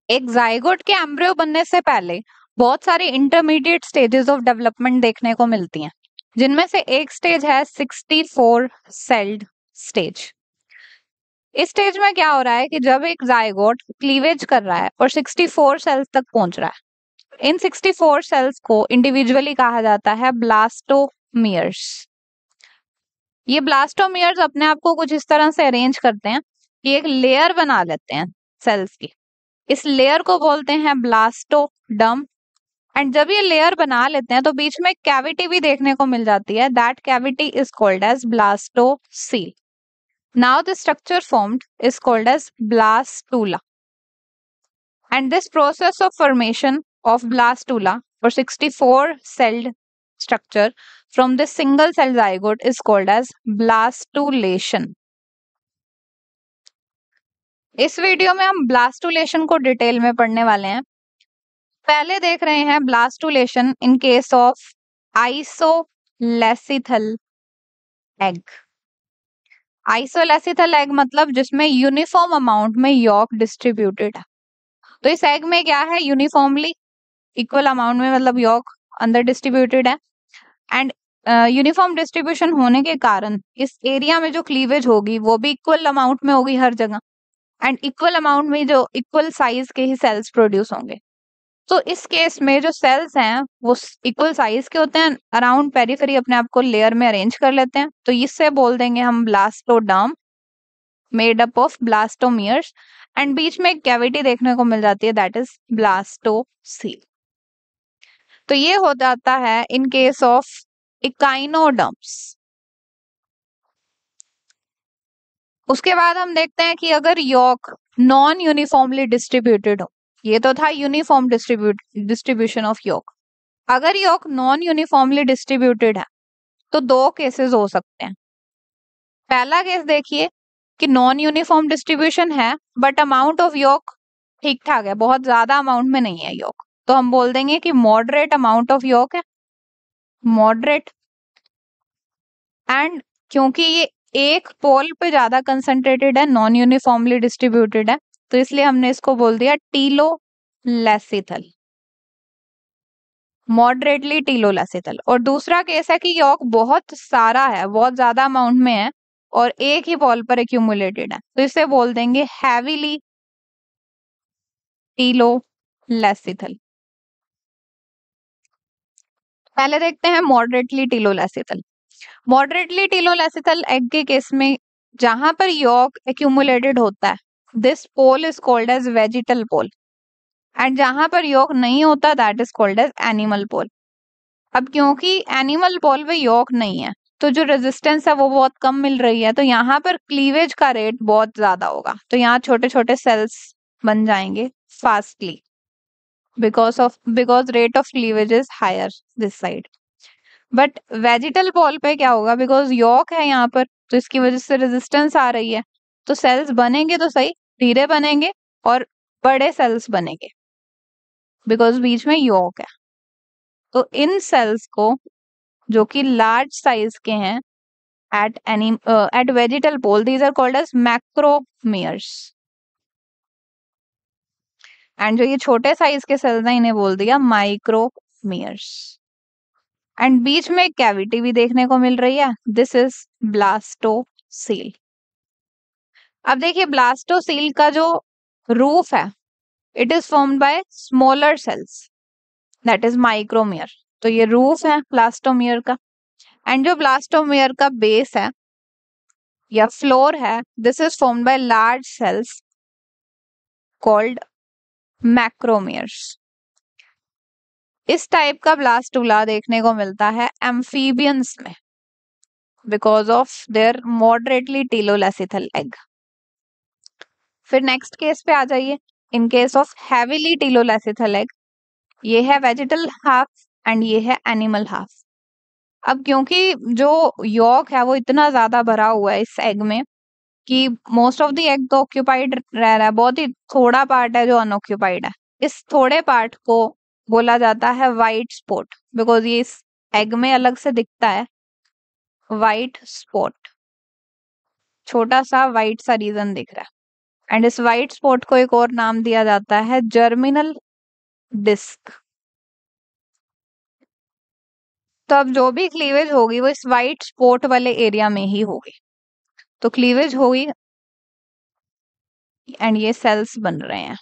एक जाइगोट के एम्ब्रियो बनने से पहले बहुत सारी इंटरमीडिएट स्टेजेस ऑफ डेवलपमेंट देखने को मिलती हैं, जिनमें से एक स्टेज है 64 सेल्ड स्टेज। इस स्टेज में क्या हो रहा है कि जब एक जाइगोट क्लीवेज कर रहा है और 64 सेल्स तक पहुंच रहा है, इन 64 सेल्स को इंडिविजुअली कहा जाता है ब्लास्टोमियर्स। ये ब्लास्टोमियर्स अपने आप को कुछ इस तरह से अरेंज करते हैं कि एक लेयर बना लेते हैं सेल्स की। इस लेयर को बोलते हैं ब्लास्टोडर्म। एंड जब ये लेयर बना लेते हैं तो बीच में कैविटी भी देखने को मिल जाती है। That cavity is called as blastocoel. Now the structure formed is called as blastula. And this process of formation of blastula और 64 celled structure from this single cell zygote is called as blastulation. इस video में हम blastulation को detail में पढ़ने वाले हैं। पहले देख रहे हैं blastulation in case of isolecithal egg. Isolecithal egg मतलब जिसमें यूनिफॉर्म अमाउंट में यॉर्क डिस्ट्रीब्यूटेड है। तो इस एग में क्या है, यूनिफॉर्मली इक्वल अमाउंट में मतलब यॉर्क अंदर डिस्ट्रीब्यूटेड है। एंड यूनिफॉर्म डिस्ट्रीब्यूशन होने के कारण इस एरिया में जो क्लीवेज होगी वो भी इक्वल अमाउंट में होगी हर जगह। एंड इक्वल अमाउंट में जो इक्वल साइज के ही सेल्स प्रोड्यूस होंगे। तो इस केस में जो सेल्स हैं वो इक्वल साइज के होते हैं, अराउंड पेरिफेरी अपने आप को लेयर में अरेंज कर लेते हैं। तो इससे बोल देंगे हम blastoderm made up of blastomeres. And बीच में एक कैविटी देखने को मिल जाती है, दैट इज ब्लास्टोसील। तो ये हो जाता है इन केस ऑफ इकाइनोडर्म्स। उसके बाद हम देखते हैं कि अगर यॉर्क नॉन यूनिफॉर्मली डिस्ट्रीब्यूटेड हो, ये तो था यूनिफॉर्म डिस्ट्रीब्यूशन ऑफ यॉर्क। अगर यॉर्क नॉन यूनिफॉर्मली डिस्ट्रीब्यूटेड है तो दो केसेस हो सकते हैं। पहला केस देखिए कि नॉन यूनिफॉर्म डिस्ट्रीब्यूशन है बट अमाउंट ऑफ यॉर्क ठीक ठाक है, बहुत ज्यादा अमाउंट में नहीं है यॉर्क, तो हम बोल देंगे कि मॉडरेट अमाउंट ऑफ यॉर्क है, मॉडरेट। एंड क्योंकि ये एक पोल पे ज्यादा कंसंट्रेटेड है, नॉन यूनिफॉर्मली डिस्ट्रीब्यूटेड है, तो इसलिए हमने इसको बोल दिया टीलोलेसिथल, मॉडरेटली टीलोलेसिथल। और दूसरा केस है कि यॉर्क बहुत सारा है, बहुत ज्यादा अमाउंट में है और एक ही पॉल पर एक्यूमुलेटेड है, तो इसे बोल देंगे हैवीली टीलोलेसिथल। पहले देखते हैं moderately telolecithal. Moderately telolecithal egg के केस में जहां पर यॉर्क एक्यूमुलेटेड होता है, this pole is called as vegetal pole. And जहां पर यॉर्क नहीं होता, that is called as animal pole. अब क्योंकि एनिमल पोल में यॉर्क नहीं है तो जो रेजिस्टेंस है वो बहुत कम मिल रही है, तो यहाँ पर क्लीवेज का रेट बहुत ज्यादा होगा, तो यहाँ छोटे छोटे सेल्स बन जाएंगे fastly because rate of cleavage is higher this side. But vegetal pole पे क्या होगा, बिकॉज यॉर्क है यहाँ पर तो इसकी वजह से रेजिस्टेंस आ रही है, तो सेल्स बनेंगे तो सही, धीरे बनेंगे और बड़े सेल्स बनेंगे बिकॉज बीच में यॉर्क है। तो इन सेल्स को जो कि लार्ज साइज के हैं at vegetal pole, these are called as macromeres. And जो ये छोटे साइज के सेल्स हैं इन्हें बोल दिया माइक्रोमियर्स। एंड बीच में एक कैविटी भी देखने को मिल रही है, दिस इज ब्लास्टोसील। अब देखिए ब्लास्टोसील का जो रूफ है, it is formed by smaller cells, that is micromere. तो ये रूफ है ब्लास्टोमियर का। एंड जो ब्लास्टोमियर का बेस है या फ्लोर है, this is formed by large cells called macromeres. इस टाइप का ब्लास्टूला देखने को मिलता है एम्फीबियंस में because of their moderately telolecithal egg. फिर नेक्स्ट केस पे आ जाइए, in case of heavily telolecithal egg, ये है वेजिटल हाफ एंड ये है एनिमल हाफ। अब क्योंकि जो यॉर्क है वो इतना ज्यादा भरा हुआ है इस एग में कि मोस्ट ऑफ द एग तो ऑक्यूपाइड रह रहा है, बहुत ही थोड़ा पार्ट है जो अनऑक्यूपाइड है। इस थोड़े पार्ट को बोला जाता है वाइट स्पॉट, बिकॉज ये इस एग में अलग से दिखता है, वाइट स्पॉट, छोटा सा वाइट सा रीजन दिख रहा है। एंड इस व्हाइट स्पॉट को एक और नाम दिया जाता है जर्मिनल डिस्क। तो अब जो भी क्लीवेज होगी वो इस व्हाइट स्पॉट वाले एरिया में ही होगी। तो क्लीवेज होगी एंड ये सेल्स बन रहे हैं।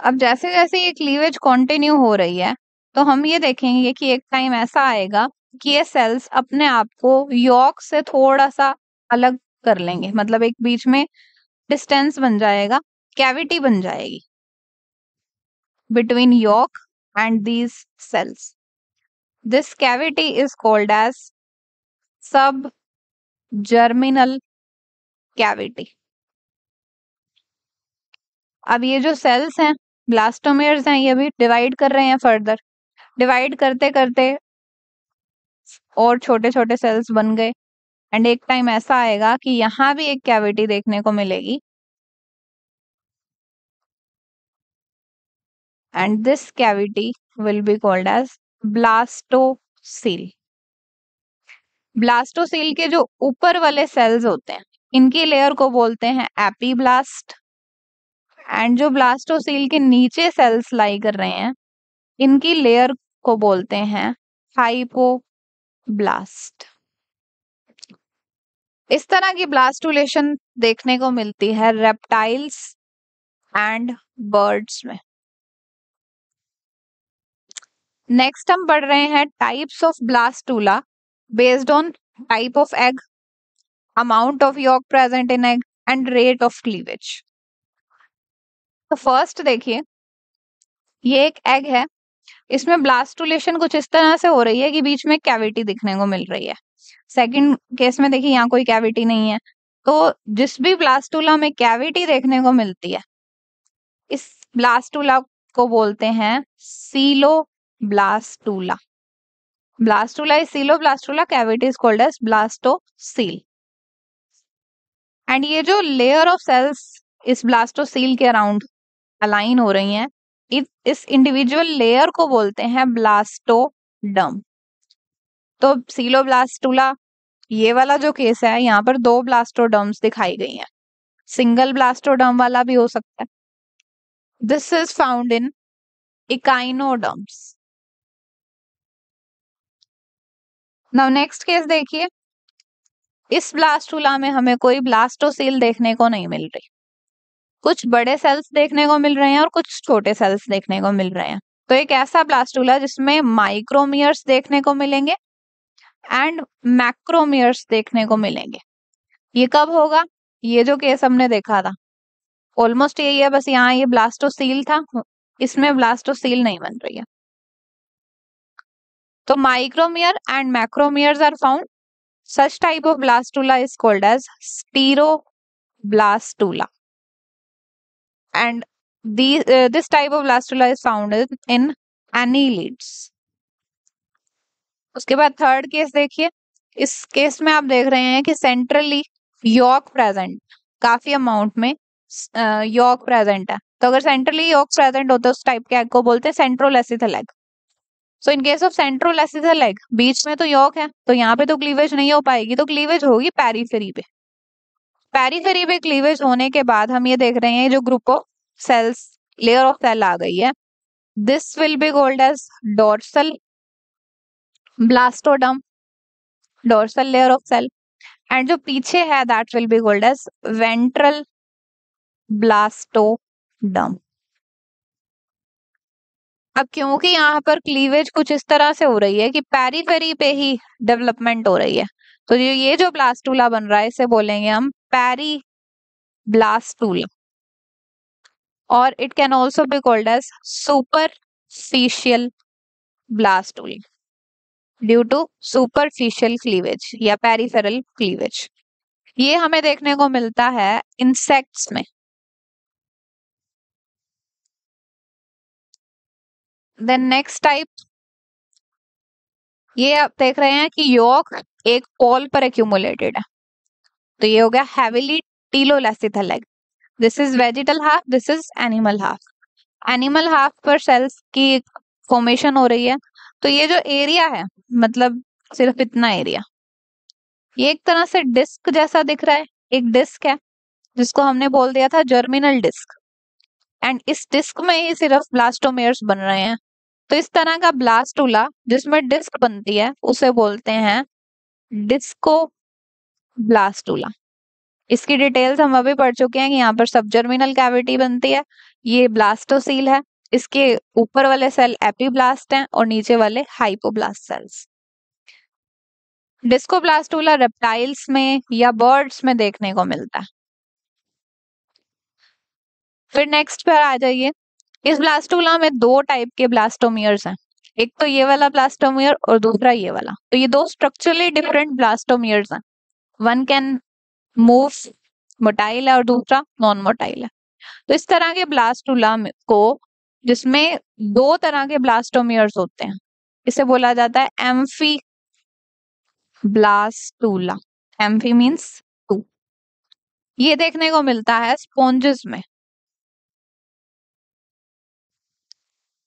अब जैसे जैसे ये क्लीवेज कंटिन्यू हो रही है तो हम ये देखेंगे कि एक टाइम ऐसा आएगा कि ये सेल्स अपने आप को यॉर्क से थोड़ा सा अलग कर लेंगे, मतलब एक बीच में डिस्टेंस बन जाएगा, कैविटी बन जाएगी between yolk and these cells. This cavity is called as subgerminal cavity. अब ये जो सेल्स हैं, ब्लास्टोमेयर्स हैं, ये भी डिवाइड कर रहे हैं फर्दर। डिवाइड करते करते और छोटे छोटे सेल्स बन गए एंड एक टाइम ऐसा आएगा कि यहाँ भी एक कैविटी देखने को मिलेगी and this cavity will be called as blastocoel. Blastocoel के जो ऊपर वाले सेल्स होते हैं इनकी लेयर को बोलते हैं एपीब्लास्ट एंड जो ब्लास्टोसील के नीचे सेल्स लाई कर रहे हैं इनकी लेयर को बोलते हैं हाइपोब्लास्ट। इस तरह की ब्लास्टुलेशन देखने को मिलती है रेप्टाइल्स एंड बर्ड्स में। नेक्स्ट हम पढ़ रहे हैं types of blastula based on type of egg, amount of York present in egg and rate of cleavage. तो फर्स्ट देखिए, ये एक एग है, इसमें ब्लास्टुलेशन कुछ इस तरह से हो रही है कि बीच में कैविटी दिखने को मिल रही है। सेकंड केस में देखिए यहाँ कोई कैविटी नहीं है। तो जिस भी ब्लास्टूला में कैविटी देखने को मिलती है इस ब्लास्टूला को बोलते हैं coeloblastula. Blastula is coeloblastula, cavity is called as blastocoel. And ये जो लेयर ऑफ सेल्स इस ब्लास्टोसील के अराउंड अलाइन हो रही हैं, इस इंडिविजुअल लेयर को बोलते हैं ब्लास्टोडर्म। तो सीलोब्लास्टूला ये वाला जो केस है यहाँ पर 2 ब्लास्टोडर्म्स दिखाई गई हैं, सिंगल ब्लास्टोडर्म वाला भी हो सकता है। This is found in echinoderms. Now next case देखिए, इस ब्लास्टूला में हमें कोई ब्लास्टोसील देखने को नहीं मिल रही, कुछ बड़े सेल्स देखने को मिल रहे हैं और कुछ छोटे सेल्स देखने को मिल रहे हैं। तो एक ऐसा ब्लास्टूला जिसमें माइक्रोमियर्स देखने को मिलेंगे एंड मैक्रोमियर्स देखने को मिलेंगे। ये कब होगा? ये जो केस हमने देखा था ऑलमोस्ट यही है, बस यहाँ ये ब्लास्टोसील था, इसमें ब्लास्टोसील नहीं बन रही है। तो micromere and macromeres are found. Such type of blastula is called as stereoblastula and this type of blastula is found in annelids. उसके बाद थर्ड केस देखिए, इस केस में आप देख रहे हैं कि सेंट्रली यॉर्क प्रेजेंट, काफी अमाउंट में यॉर्क प्रेजेंट है। तो अगर सेंट्रली यॉर्क प्रेजेंट होता है उस टाइप के एग को बोलते हैं centrolecithal egg. So in case of centrolecithal egg बीच में तो यॉर्क है, तो यहाँ पे तो क्लीवेज नहीं हो पाएगी, तो क्लीवेज होगी पेरीफेरी पे। पेरीफेरी पे क्लीवेज होने के बाद हम ये देख रहे हैं जो group of cells, layer of cell आ गई है, this will be called as dorsal blastoderm, dorsal layer of cell, and जो पीछे है that will be called as ventral blastoderm. अब क्योंकि यहाँ पर क्लीवेज कुछ इस तरह से हो रही है कि पेरीफेरी पे ही डेवलपमेंट हो रही है, तो ये जो ब्लास्टूला बन रहा है इसे बोलेंगे हम पेरी ब्लास्टूला, और it can also be called as superficial blastula due to superficial cleavage या पेरिफेरल क्लीवेज। ये हमें देखने को मिलता है इंसेक्ट्स में। देन नेक्स्ट टाइप, ये आप देख रहे हैं कि यॉर्क एक पोल पर एक्यूमुलेटेड है, तो ये हो गया heavily telolecithal egg. This is vegetal half, this is animal half. Animal half पर सेल्स की फॉर्मेशन हो रही है, तो ये जो एरिया है मतलब सिर्फ इतना एरिया, ये एक तरह से डिस्क जैसा दिख रहा है, एक डिस्क है जिसको हमने बोल दिया था जर्मिनल डिस्क, एंड इस डिस्क में ही सिर्फ ब्लास्टोमेयर्स बन रहे हैं। तो इस तरह का ब्लास्टूला जिसमें डिस्क बनती है उसे बोलते हैं डिस्को ब्लास्टूला। इसकी डिटेल्स हम अभी पढ़ चुके हैं कि यहाँ पर सबजर्मिनल कैविटी बनती है, ये ब्लास्टोसील है, इसके ऊपर वाले सेल एपीब्लास्ट हैं और नीचे वाले हाइपोब्लास्ट सेल्स। डिस्कोब्लास्टूला रेप्टाइल्स में या बर्ड्स में देखने को मिलता है। फिर नेक्स्ट पर आ जाइए। इस ब्लास्टूला में दो टाइप के ब्लास्टोमियर्स हैं, एक तो ये वाला ब्लास्टोमियर और दूसरा ये वाला। तो ये दो स्ट्रक्चरली डिफरेंट ब्लास्टोमियर्स हैं। वन कैन मूव, मोटाइल है, और दूसरा नॉन मोटाइल है। तो इस तरह के ब्लास्टूला को, जिसमें दो तरह के ब्लास्टोमियर्स होते हैं, इसे बोला जाता है amphi blastula. Amphi means two. ये देखने को मिलता है स्पॉन्जेस में।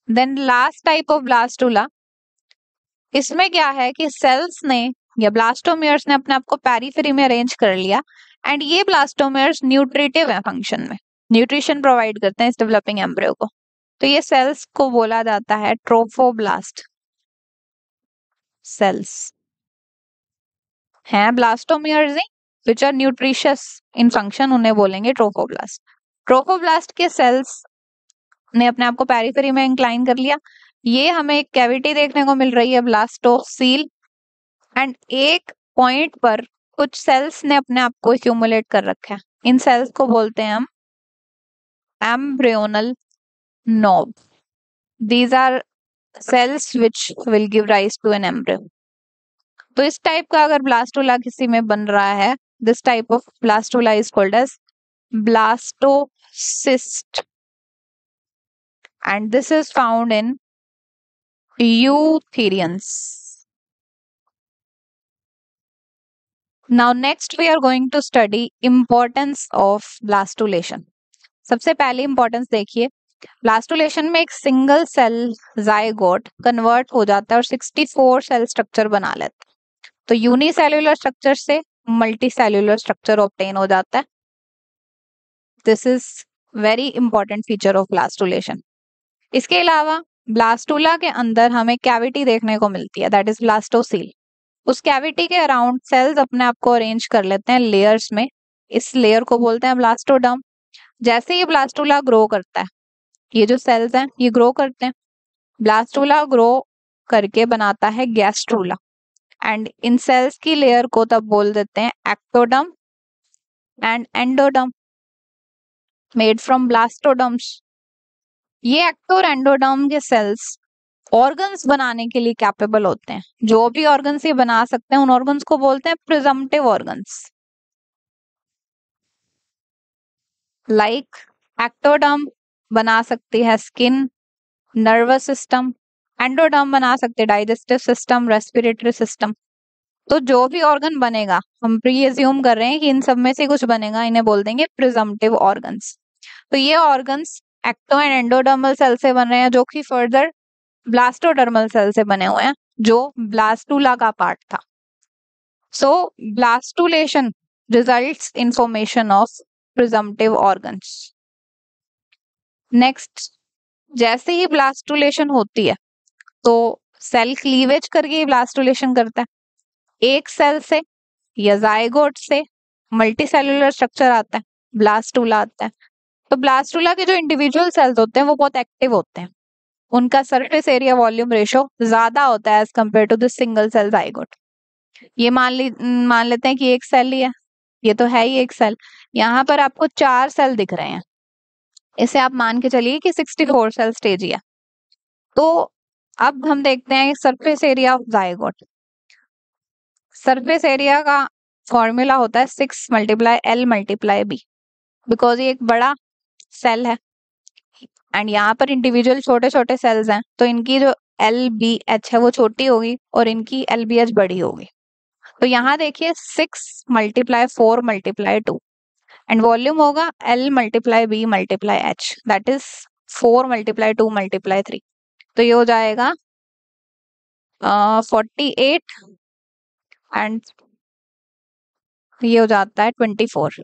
Then last type of blastula, इसमें क्या है कि सेल्स ने या ब्लास्टोमियर्स ने अपने आप को पेरिफेरी में अरेंज कर लिया, एंड ये ब्लास्टोमियर्स न्यूट्रिटिव है फंक्शन में, न्यूट्रिशन प्रोवाइड करते हैं इस डेवलपिंग एम्ब्रियो को। तो ये सेल्स को बोला जाता है ट्रोफोब्लास्ट सेल्स। हैं ब्लास्टोमियर्स ही which are nutritious in function, उन्हें बोलेंगे ट्रोफोब्लास्ट। ट्रोफोब्लास्ट के सेल्स ने अपने आप को पेरिफेरी में इंक्लाइन कर लिया। ये हमें एक कैविटी देखने को मिल रही है ब्लास्टोसील, एंड एक पॉइंट पर कुछ सेल्स ने अपने आप को एक्यूमुलेट कर रखा है। इन सेल्स को बोलते हैं हम embryonal knob. These are cells which will give rise to an embryo. तो इस टाइप का अगर ब्लास्टूला किसी में बन रहा है, this type of blastula is called as blastocyst, and this is found in eutherians. Now next we are going to study importance of blastulation. सबसे पहले इंपॉर्टेंस देखिए, ब्लास्टुलेशन में एक सिंगल सेल जाइगोट कन्वर्ट हो जाता है और 64 सेल स्ट्रक्चर बना लेता है। तो यूनिसेल्युलर स्ट्रक्चर से मल्टी सेल्युलर स्ट्रक्चर ऑब्टेन हो जाता है। This is very important feature of blastulation. इसके अलावा ब्लास्टूला के अंदर हमें कैविटी देखने को मिलती है, दैट इज ब्लास्टोसील। उस कैविटी के अराउंड सेल्स अपने आप को अरेंज कर लेते हैं लेयर्स में। इस लेयर को बोलते हैं ब्लास्टोडर्म। जैसे ये ब्लास्टूला ग्रो करता है, ये जो सेल्स हैं ये ग्रो करते हैं, ब्लास्टूला ग्रो करके बनाता है गैस्ट्रूला, एंड इन सेल्स की लेयर को तब बोल देते हैं ectoderm and endoderm, made from blastoderms. ये एक्टो और एंडोडर्म के सेल्स ऑर्गन्स बनाने के लिए कैपेबल होते हैं। जो भी ऑर्गन्स ये बना सकते हैं उन ऑर्गन्स को बोलते हैं प्रिजम्पटिव ऑर्गन्स। लाइक एक्टोडर्म बना सकती है स्किन, नर्वस सिस्टम, एंडोडर्म बना सकते हैं डाइजेस्टिव सिस्टम, रेस्पिरेटरी सिस्टम। तो जो भी ऑर्गन बनेगा, हम प्री एज्यूम कर रहे हैं कि इन सब में से कुछ बनेगा, इन्हें बोल देंगे प्रिजम्पटिव ऑर्गन्स। तो ये organs ecto and endodermal cell से बन रहे हैं, जो कि फर्दर ब्लास्टोडर्मल सेल से बने हुए हैं, जो ब्लास्टूला का पार्ट था। So blastulation results in formation of presumptive organs. Next, जैसे ही ब्लास्टुलेशन होती है तो सेल क्लीवेज करके ब्लास्टुलेशन करता है। एक सेल से या जाइगोट से मल्टी सेल्युलर स्ट्रक्चर आता है, ब्लास्टूला आता है। तो ब्लास्टूला के जो इंडिविजुअल सेल्स होते हैं वो बहुत एक्टिव होते हैं, उनका सरफेस एरिया वॉल्यूम रेशो ज्यादा होता है as compare to this single cell zygote. ये मान लेते हैं कि एक सेल ही है, ये तो है ही एक सेल। यहाँ पर आपको 4 सेल दिख रहे हैं, इसे आप मान के चलिए कि 64 सेल स्टेज है। तो अब हम देखते हैं surface area of zygote. Surface area का फॉर्मूला होता है 6 × L × B, बिकॉज ये एक बड़ा सेल है एंड यहाँ पर इंडिविजुअल छोटे छोटे सेल्स हैं, तो इनकी जो LBH है वो छोटी होगी और इनकी LBH बड़ी होगी। तो यहाँ देखिए 6 × 4 × 2 एंड वॉल्यूम होगा L × B × H, that is 4 × 2 × 3। तो ये हो जाएगा 48 एंड ये हो जाता है 24।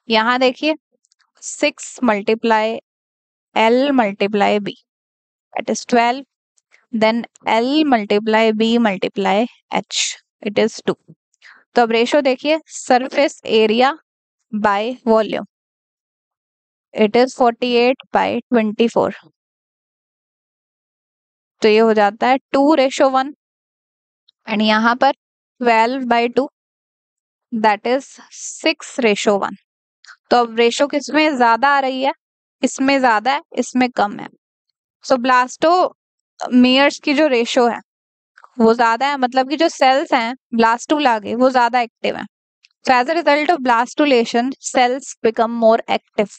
यहाँ देखिए 6 multiply L multiply B that is 12, then L multiply B multiply H it is 2। तो अब रेशो देखिए surface area by volume, it is 48/24। तो ये हो जाता है 2:1 एंड यहाँ पर 12/2 दैट इज 6:1। तो अब रेशो किसमें ज्यादा आ रही है, इसमें ज्यादा है इसमें कम है। सो ब्लास्टोमियर्स की जो रेशो है वो ज्यादा है, मतलब कि जो सेल्स हैं ब्लास्टूला के वो ज्यादा एक्टिव है। So as a result of blastulation, cells become more active.